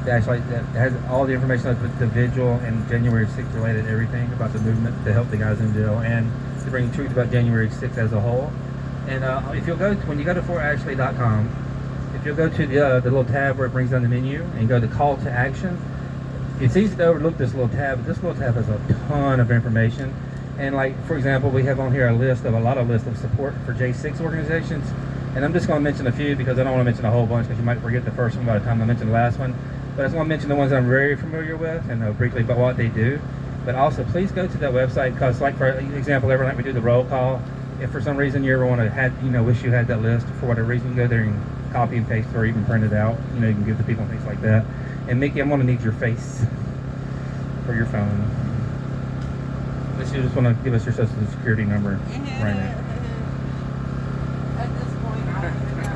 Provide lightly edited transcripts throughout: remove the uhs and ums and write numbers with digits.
Actually, that has all the information about the vigil and January 6th related everything about the movement to help the guys in jail and to bring truth about January 6th as a whole. And if you'll go to, when you go to forashley.com, if you'll go to the little tab where it brings down the menu and go to call to action, it's easy to overlook this little tab, but this little tab has a ton of information. And like, for example, we have on here a lot of lists of support for J6 organizations. And I'm just going to mention a few because I don't want to mention a whole bunch because you might forget the first one by the time I mention the last one. But I just want to mention the ones I'm very familiar with and briefly about what they do. But also, please go to that website because, like for example, every night we do the roll call. If for some reason you ever want to wish you had that list for whatever reason, you go there and copy and paste or even print it out. You can give it to people and things like that. And Mickey, I'm going to need your face for your phone. Unless you just want to give us your social security number right now. At this point, I don't even know.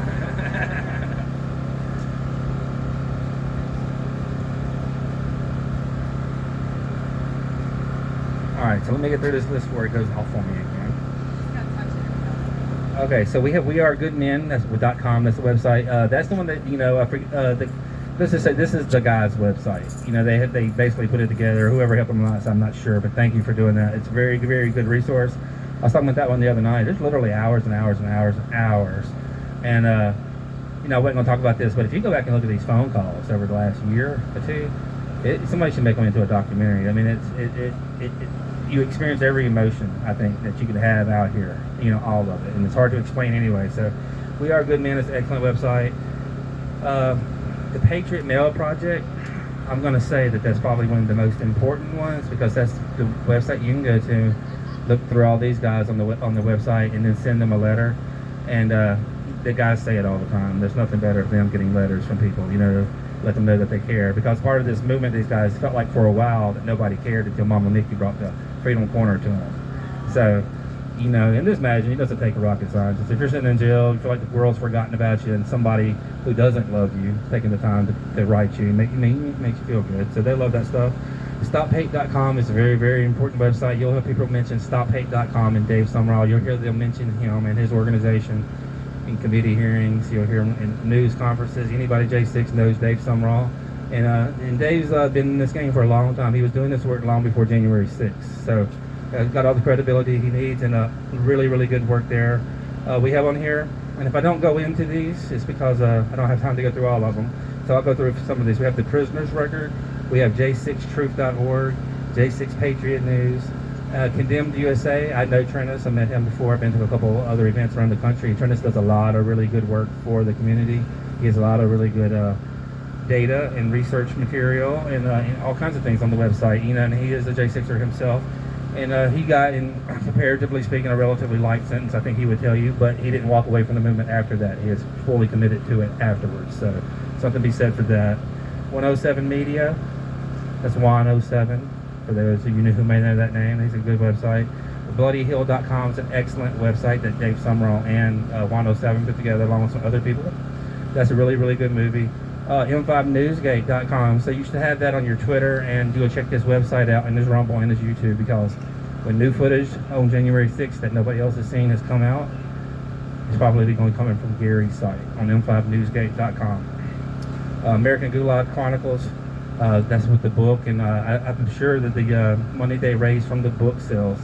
Alright, so let me get through this list before it goes off on me again. Okay, so we are good men. That's with .com. That's the website. That's the one that let's just say this is the guy's website. They basically put it together. Whoever helped them out, I'm not sure, but thank you for doing that. It's a very, very good resource. I was talking about that one the other night. There's literally hours and hours and hours and hours. And I wasn't going to talk about this, but if you go back and look at these phone calls over the last year or two, somebody should make them into a documentary. I mean, you experience every emotion, I think, that you could have out here, all of it. And it's hard to explain anyway. So We Are Good Men is an excellent website. The Patriot Mail Project, I'm going to say that that's probably one of the most important ones because that's the website you can go to, look through all these guys on the website, and then send them a letter. And the guys say it all the time. There's nothing better than them getting letters from people, let them know that they care. Because part of this movement, these guys felt like for a while that nobody cared until Mama Nikki brought the Freedom Corner to them. So, and just imagine, it doesn't take a rocket scientist. If you're sitting in jail, you feel like the world's forgotten about you, and somebody who doesn't love you taking the time to write you, makes you feel good. So they love that stuff. StopHate.com is a very, very important website. You'll hear people mention StopHate.com and Dave Summerall. You'll hear them mention him and his organization in committee hearings. You'll hear him in news conferences. Anybody J6 knows Dave Summerall. And Dave's been in this game for a long time. He was doing this work long before January 6th. So got all the credibility he needs, and really, really good work there. We have on here, and if I don't go into these, it's because I don't have time to go through all of them. So I'll go through some of these. We have the Prisoner's Record. We have J6Truth.org, J6 Patriot News, Condemned USA. I know Trennis. I met him before. I've been to a couple other events around the country. Trennis does a lot of really good work for the community. He has a lot of really good data and research material and all kinds of things on the website. And he is a J6er himself. And he got, in comparatively speaking, a relatively light sentence, I think he would tell you, but he didn't walk away from the movement after that. He is fully committed to it afterwards. So something to be said for that. 107 Media, that's 107, for those of you who may know that name. He's a good website. BloodyHill.com is an excellent website that Dave Summerall and 107 put together along with some other people. That's a really, really good movie. M5Newsgate.com, so you should have that on your Twitter, and go check this website out, and this Rumble and this YouTube, because when new footage on January 6th that nobody else has seen has come out, it's probably going to come in from Gary's site on M5Newsgate.com. American Gulag Chronicles, that's with the book, and I'm sure that the money they raise from the book sales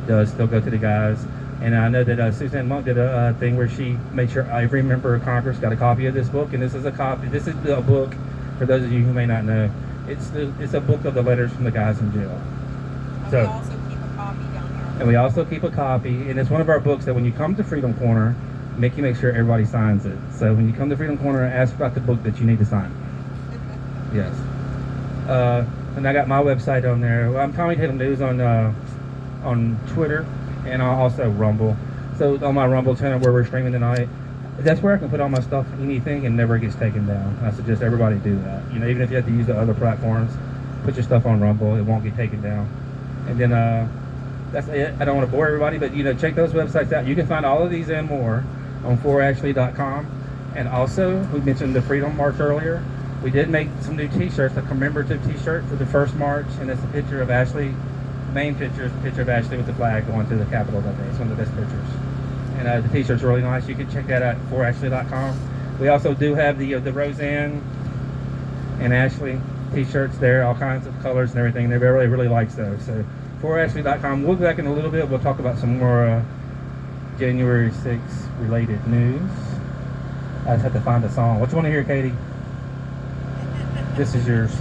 does still go to the guys. And I know that Suzanne Monk did a thing where she made sure every member of Congress got a copy of this book, and this is a copy. This is a book, for those of you who may not know, it's a book of the letters from the guys in jail. So, we also keep a copy down here. And we also keep a copy, and it's one of our books that when you come to Freedom Corner, make sure everybody signs it. So when you come to Freedom Corner, ask about the book that you need to sign. Yes. And I got my website on there. I'm Tommy Tatum News on Twitter. And also Rumble. So on my Rumble channel where we're streaming tonight, that's where I can put all my stuff, anything, and never gets taken down. I suggest everybody do that. Even if you have to use the other platforms, put your stuff on Rumble. It won't get taken down. And then that's it. I don't want to bore everybody, but check those websites out. You can find all of these and more on forashley.com. And also, we mentioned the Freedom March earlier. We did make some new T-shirts, a commemorative T-shirt for the first march, and it's a picture of Ashley. Main picture is a picture of Ashley with the flag going to the Capitol that day. It's one of the best pictures. And the T-shirt's really nice. You can check that out at forashley.com. We also do have the Roseanne and Ashley t-shirts there, all kinds of colors and everything. They really likes those. So for Ashley.com, we'll be back in a little bit. We'll talk about some more January 6th related news. I just have to find a song. What you want to hear, Katie? This is yours.